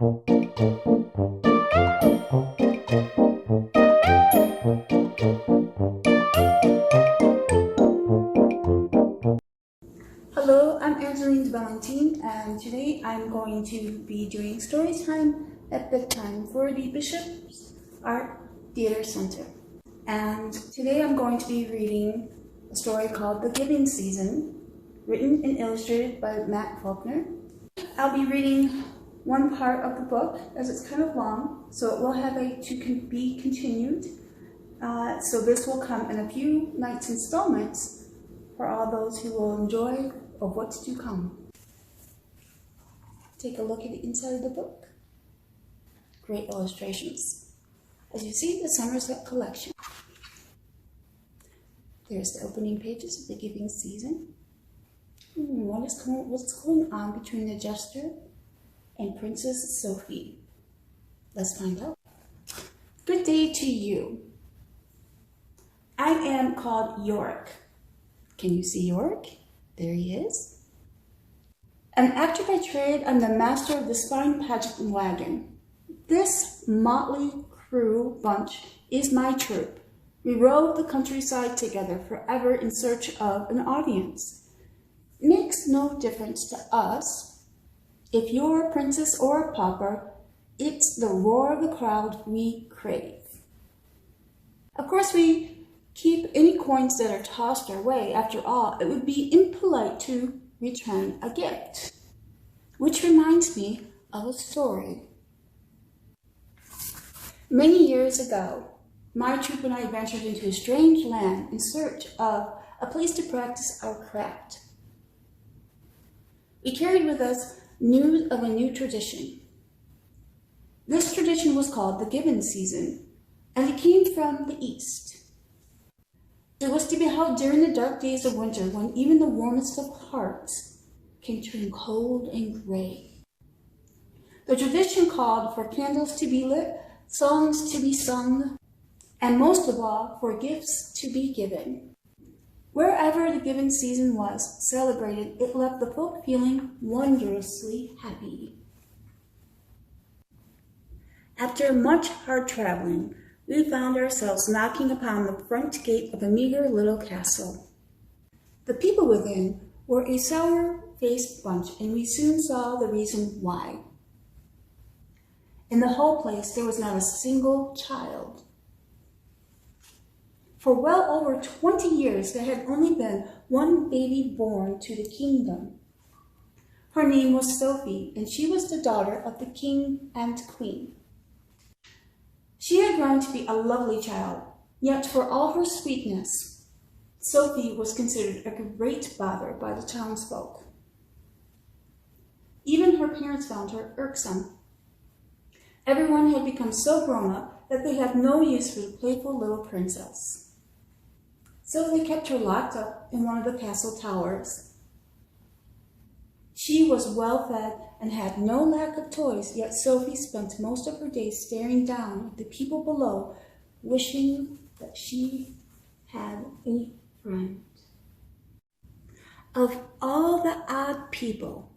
Hello, I'm Angeline D'Balentine, and today I'm going to be doing story time at bedtime for the Bishop's Art Theater Center. And today I'm going to be reading a story called The Giving Season, written and illustrated by Matt Faulkner. I'll be reading one part of the book as it's kind of long, so it will have to be continued. So this will come in a few nights installments for all those who will enjoy of what's to come. Take a look at the inside of the book. Great illustrations. As you see, the Somerset collection. There's the opening pages of The Giving Season. What's going on between the jester and Princess Sophie? Let's find out. Good day to you. I am called Yorick. Can you see Yorick? There he is. An actor by trade, I'm the master of the spine pageant wagon. This motley crew bunch is my troupe. We rove the countryside together forever in search of an audience. It makes no difference to us if you're a princess or a pauper. It's the roar of the crowd we crave. Of course, we keep any coins that are tossed our way. After all, it would be impolite to return a gift. Which reminds me of a story. Many years ago, my troupe and I ventured into a strange land in search of a place to practice our craft. We carried with us news of a new tradition. This tradition was called the Giving Season, and it came from the East. It was to be held during the dark days of winter, when even the warmest of hearts can turn cold and gray. The tradition called for candles to be lit, songs to be sung, and most of all, for gifts to be given. Wherever the Giving Season was celebrated, it left the folk feeling wondrously happy. After much hard traveling, we found ourselves knocking upon the front gate of a meager little castle. The people within were a sour-faced bunch, and we soon saw the reason why. In the whole place, there was not a single child. For well over 20 years, there had only been one baby born to the kingdom. Her name was Sophie, and she was the daughter of the king and queen. She had grown to be a lovely child, yet for all her sweetness, Sophie was considered a great bother by the townsfolk. Even her parents found her irksome. Everyone had become so grown up that they had no use for the playful little princess. So they kept her locked up in one of the castle towers. She was well fed and had no lack of toys, yet Sophie spent most of her days staring down at the people below, wishing that she had a friend. Of all the odd people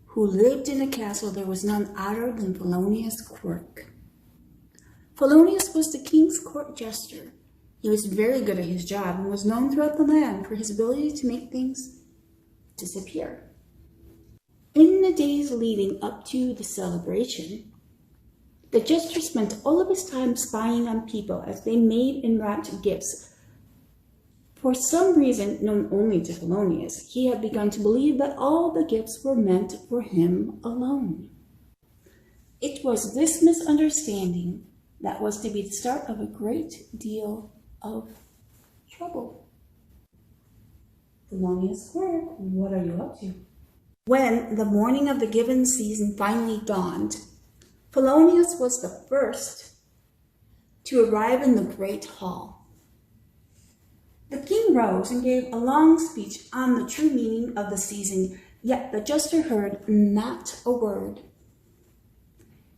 who lived in the castle, there was none odder than Polonius Quirk. Polonius was the king's court jester. He was very good at his job and was known throughout the land for his ability to make things disappear. In the days leading up to the celebration, the jester spent all of his time spying on people as they made and wrapped gifts. For some reason known only to Polonius, he had begun to believe that all the gifts were meant for him alone. It was this misunderstanding that was to be the start of a great deal of trouble. Polonius Quirk, what are you up to? When the morning of the Giving Season finally dawned, Polonius was the first to arrive in the great hall. The king rose and gave a long speech on the true meaning of the season, yet the jester heard not a word.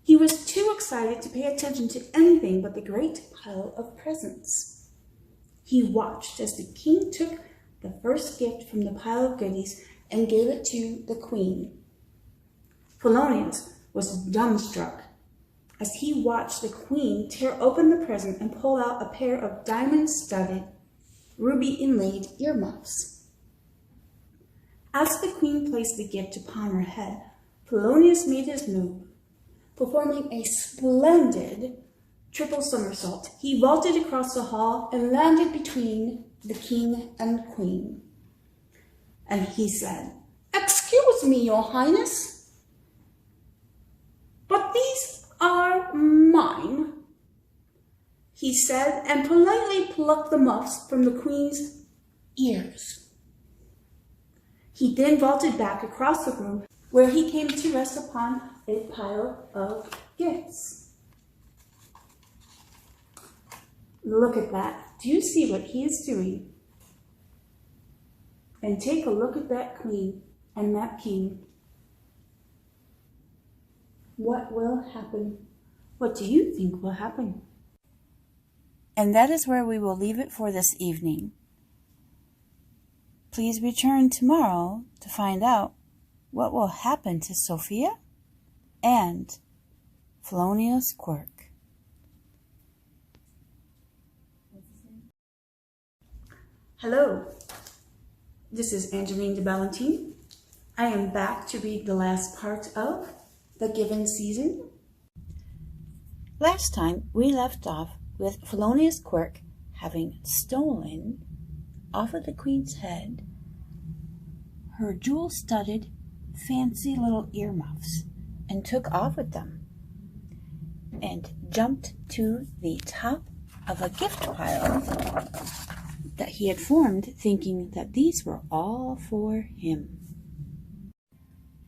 He was too excited to pay attention to anything but the great pile of presents. He watched as the king took the first gift from the pile of goodies and gave it to the queen. Polonius, was dumbstruck as he watched the queen tear open the present and pull out a pair of diamond-studded, ruby-inlaid earmuffs. As the queen placed the gift upon her head, Polonius made his move. Performing a splendid triple somersault, he vaulted across the hall and landed between the king and queen. And he said, "Excuse me, your highness, but these are mine," he said, and politely plucked the muffs from the queen's ears. He then vaulted back across the room, where he came to rest upon a pile of gifts. Look at that. Do you see what he is doing? And take a look at that queen and that king. What will happen? What do you think will happen? And that is where we will leave it for this evening. Please return tomorrow to find out what will happen to Sophia and Polonius Quirk. Hello, this is Angeline D'Balentine. I am back to read the last part of The Given Season. Last time we left off with Polonius Quirk having stolen off of the queen's head her jewel-studded fancy little earmuffs and took off with them and jumped to the top of a gift pile that he had formed, thinking that these were all for him.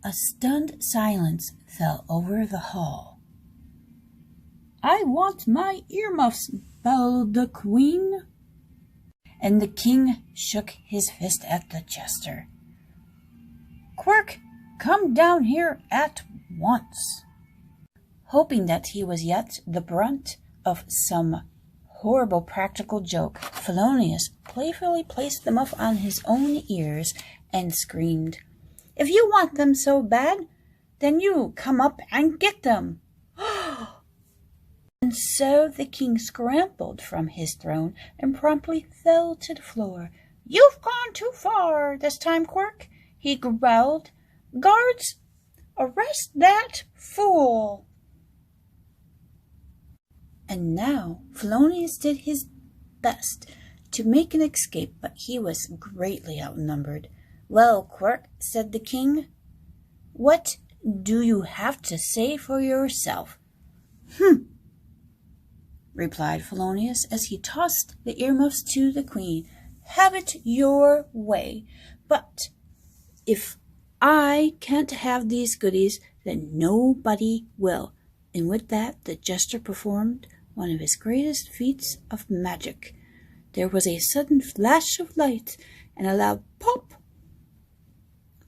A stunned silence fell over the hall. "I want my earmuffs," bellowed the queen. And the king shook his fist at the jester. "Quirk, come down here at once." Hoping that he was yet the brunt of some horrible practical joke, Polonius playfully placed the muff on his own ears and screamed, "If you want them so bad, then you come up and get them." And so the king scrambled from his throne and promptly fell to the floor. "You've gone too far this time, Quirk," he growled. "Guards, arrest that fool." And now Polonius did his best to make an escape, but he was greatly outnumbered. "Well, Quirk," said the king, "what do you have to say for yourself?" Replied Polonius as he tossed the earmuffs to the queen. "Have it your way, but if I can't have these goodies, then nobody will." And with that, the jester performed one of his greatest feats of magic. There was a sudden flash of light and a loud pop.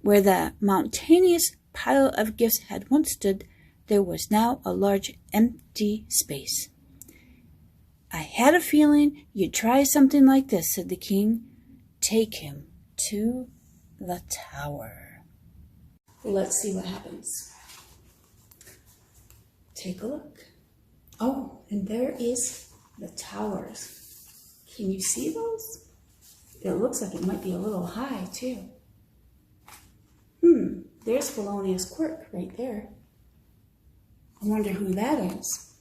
Where the mountainous pile of gifts had once stood, there was now a large empty space. "I had a feeling you'd try something like this," said the king. "Take him to the tower." Let's see what happens. Take a look. Oh, and there is the towers. Can you see those? It looks like it might be a little high, too. There's Polonius Quirk right there. I wonder who that is.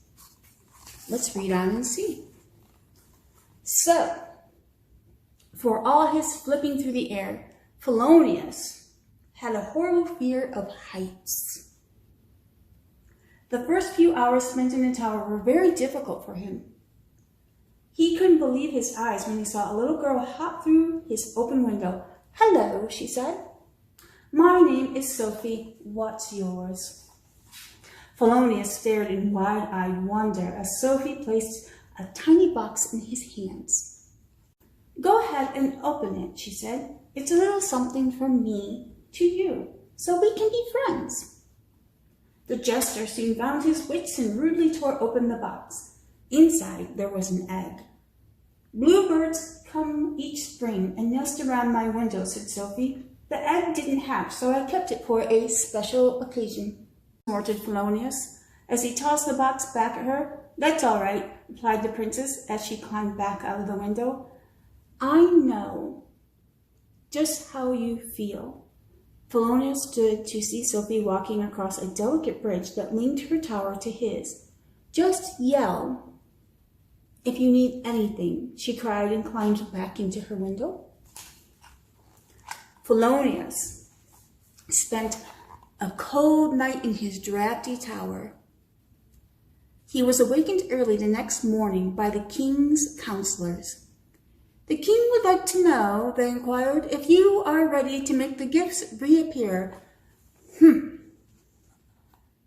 Let's read on and see. So, for all his flipping through the air, Polonius had a horrible fear of heights. The first few hours spent in the tower were very difficult for him. He couldn't believe his eyes when he saw a little girl hop through his open window. "Hello," she said. "My name is Sophie. What's yours?" Polonius stared in wide-eyed wonder as Sophie placed a tiny box in his hands. "Go ahead and open it," she said. "It's a little something from me to you, so we can be friends." The jester soon found his wits and rudely tore open the box. Inside there was an egg. "Bluebirds come each spring and nest around my window," said Sophie. "The egg didn't hatch, so I kept it for a special occasion." snorted Polonius, as he tossed the box back at her. "That's all right," replied the princess as she climbed back out of the window. "I know just how you feel." Polonius stood to see Sophie walking across a delicate bridge that linked her tower to his. "Just yell if you need anything," she cried and climbed back into her window. Polonius spent a cold night in his drafty tower. He was awakened early the next morning by the king's counselors. "The king would like to know," they inquired, "if you are ready to make the gifts reappear."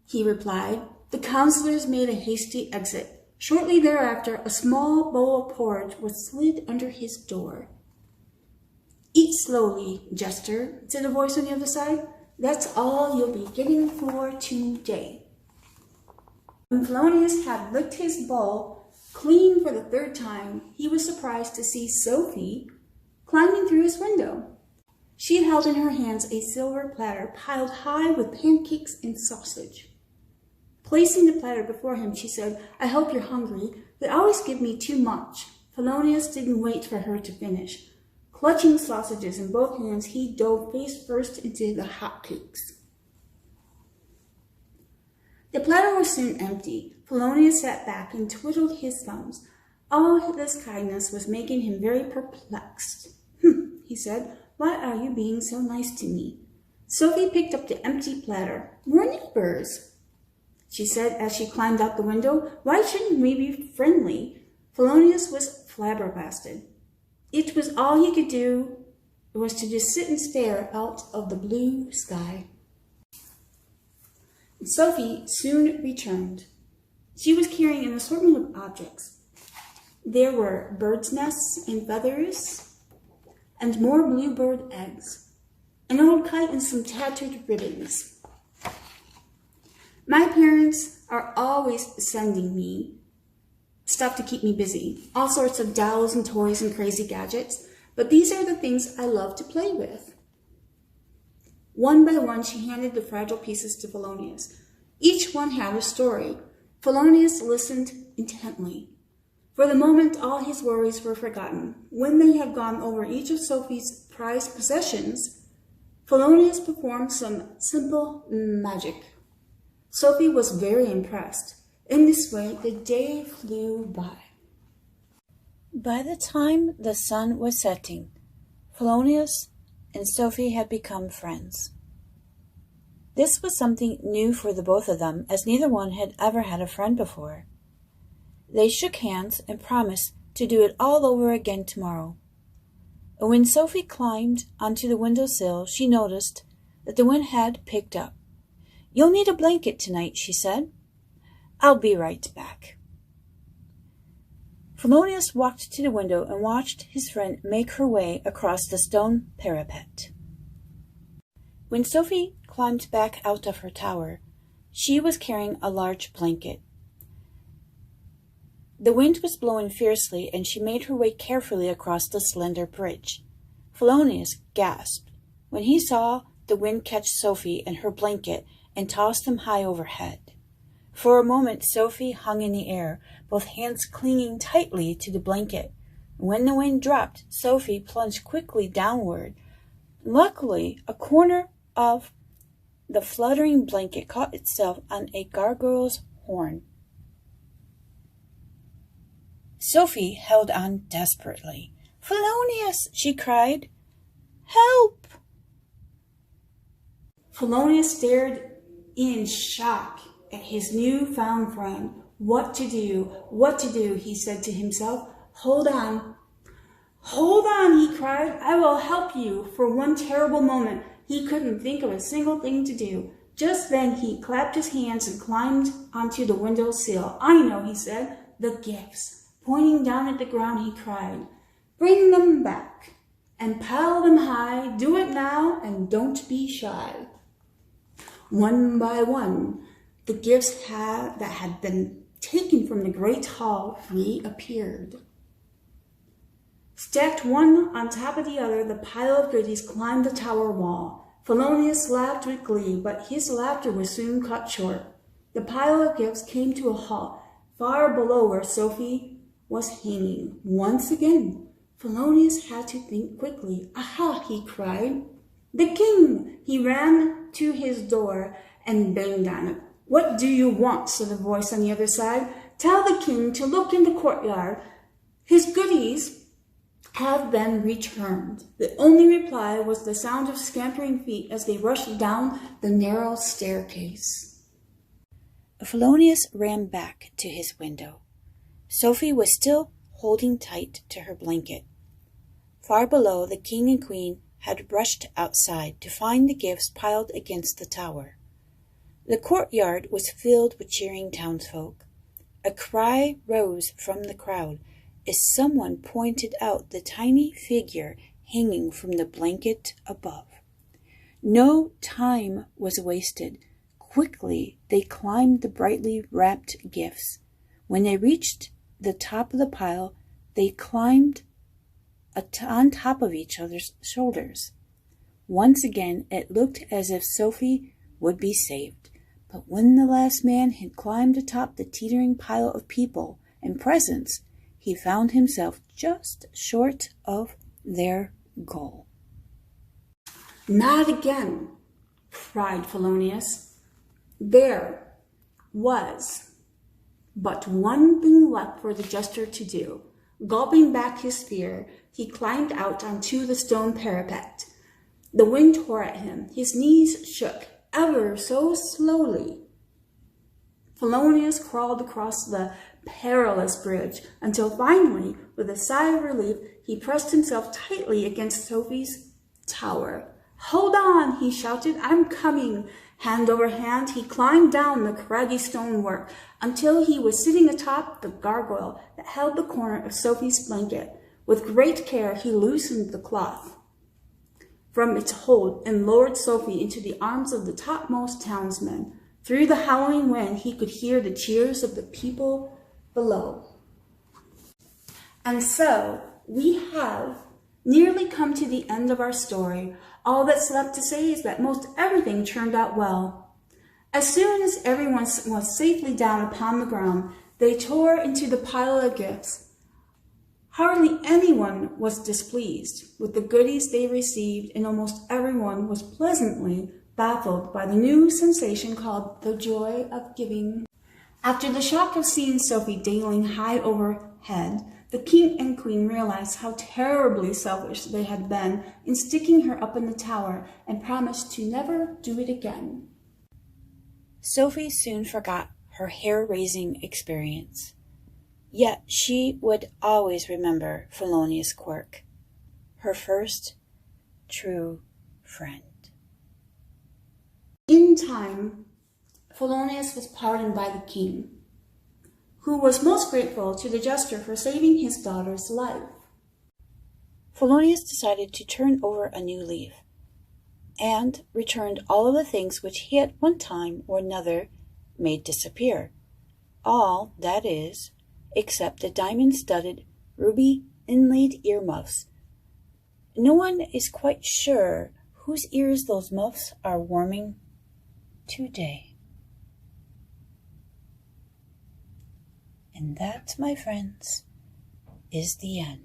He replied. The counselors made a hasty exit. Shortly thereafter, a small bowl of porridge was slid under his door. "Eat slowly, jester," said a voice on the other side. "That's all you'll be getting for today." When Polonius had licked his bowl clean for the third time, he was surprised to see Sophie climbing through his window. She held in her hands a silver platter piled high with pancakes and sausage. Placing the platter before him, she said, "I hope you're hungry. They always give me too much." Polonius didn't wait for her to finish. Clutching sausages in both hands, he dove face first into the hotcakes. The platter was soon empty. Polonius sat back and twiddled his thumbs. All this kindness was making him very perplexed. He said, "Why are you being so nice to me?" Sophie picked up the empty platter. "We're neighbors," she said as she climbed out the window. "Why shouldn't we be friendly?" Polonius was flabbergasted. It was all he could do. It was to just sit and stare out of the blue sky. Sophie soon returned. She was carrying an assortment of objects. There were birds' nests and feathers, and more bluebird eggs, an old kite and some tattered ribbons. "My parents are always sending me stuff to keep me busy, all sorts of dolls and toys and crazy gadgets, but these are the things I love to play with." One by one, she handed the fragile pieces to Polonius. Each one had a story. Polonius listened intently. For the moment, all his worries were forgotten. When they had gone over each of Sophie's prized possessions, Polonius performed some simple magic. Sophie was very impressed. In this way, the day flew by. By the time the sun was setting, Polonius and Sophie had become friends. This was something new for the both of them, as neither one had ever had a friend before. They shook hands and promised to do it all over again tomorrow. And when Sophie climbed onto the windowsill, she noticed that the wind had picked up. "You'll need a blanket tonight," she said. "I'll be right back." Polonius walked to the window and watched his friend make her way across the stone parapet. When Sophie climbed back out of her tower, she was carrying a large blanket. The wind was blowing fiercely, and she made her way carefully across the slender bridge. Polonius gasped when he saw the wind catch Sophie and her blanket and toss them high overhead. For a moment, Sophie hung in the air, both hands clinging tightly to the blanket. When the wind dropped, Sophie plunged quickly downward. Luckily, a corner of the fluttering blanket caught itself on a gargoyle's horn. Sophie held on desperately. "Polonius!" she cried. "Help!" Polonius stared in shock at his newfound friend. What to do, he said to himself. Hold on, he cried. "I will help you." For one terrible moment, he couldn't think of a single thing to do. Just then, he clapped his hands and climbed onto the window sill. "I know," he said, "the gifts." Pointing down at the ground, he cried, "Bring them back and pile them high. Do it now and don't be shy." One by one, the gifts that had been taken from the great hall reappeared. Stacked one on top of the other, the pile of goodies climbed the tower wall. Polonius laughed with glee, but his laughter was soon cut short. The pile of gifts came to a halt, far below where Sophie was hanging. Once again, Polonius had to think quickly. "Aha!" he cried. "The king!" He ran to his door and banged on it. "What do you want?" said a voice on the other side. "Tell the king to look in the courtyard. His goodies have been returned." The only reply was the sound of scampering feet as they rushed down the narrow staircase. Polonius ran back to his window. Sophie was still holding tight to her blanket. Far below, the king and queen had rushed outside to find the gifts piled against the tower. The courtyard was filled with cheering townsfolk. A cry rose from the crowd as someone pointed out the tiny figure hanging from the blanket above. No time was wasted. Quickly they climbed the brightly wrapped gifts. When they reached the top of the pile, they climbed on top of each other's shoulders. Once again, it looked as if Sophie would be saved. But when the last man had climbed atop the teetering pile of people and presents, he found himself just short of their goal. "Not again," cried Polonius. There was but one thing left for the jester to do. Gulping back his fear, he climbed out onto the stone parapet. The wind tore at him. His knees shook ever so slowly. Polonius crawled across the perilous bridge until finally, with a sigh of relief, he pressed himself tightly against Sophie's tower. "Hold on," he shouted. "I'm coming." Hand over hand, he climbed down the craggy stonework until he was sitting atop the gargoyle that held the corner of Sophie's blanket. With great care, he loosened the cloth from its hold and lowered Sophie into the arms of the topmost townsman. Through the howling wind, he could hear the cheers of the people below. And so we have nearly come to the end of our story. All that's left to say is that most everything turned out well. As soon as everyone was safely down upon the ground, they tore into the pile of gifts. Hardly anyone was displeased with the goodies they received, and almost everyone was pleasantly baffled by the new sensation called the joy of giving. After the shock of seeing Sophie dangling high overhead, the king and queen realized how terribly selfish they had been in sticking her up in the tower and promised to never do it again. Sophie soon forgot her hair-raising experience. Yet she would always remember Polonius Quirk, her first true friend. In time, Polonius was pardoned by the king, who was most grateful to the jester for saving his daughter's life. Polonius decided to turn over a new leaf and returned all of the things which he at one time or another made disappear. All, that is, except the diamond-studded, ruby-inlaid earmuffs. No one is quite sure whose ears those muffs are warming today. And that, my friends, is the end.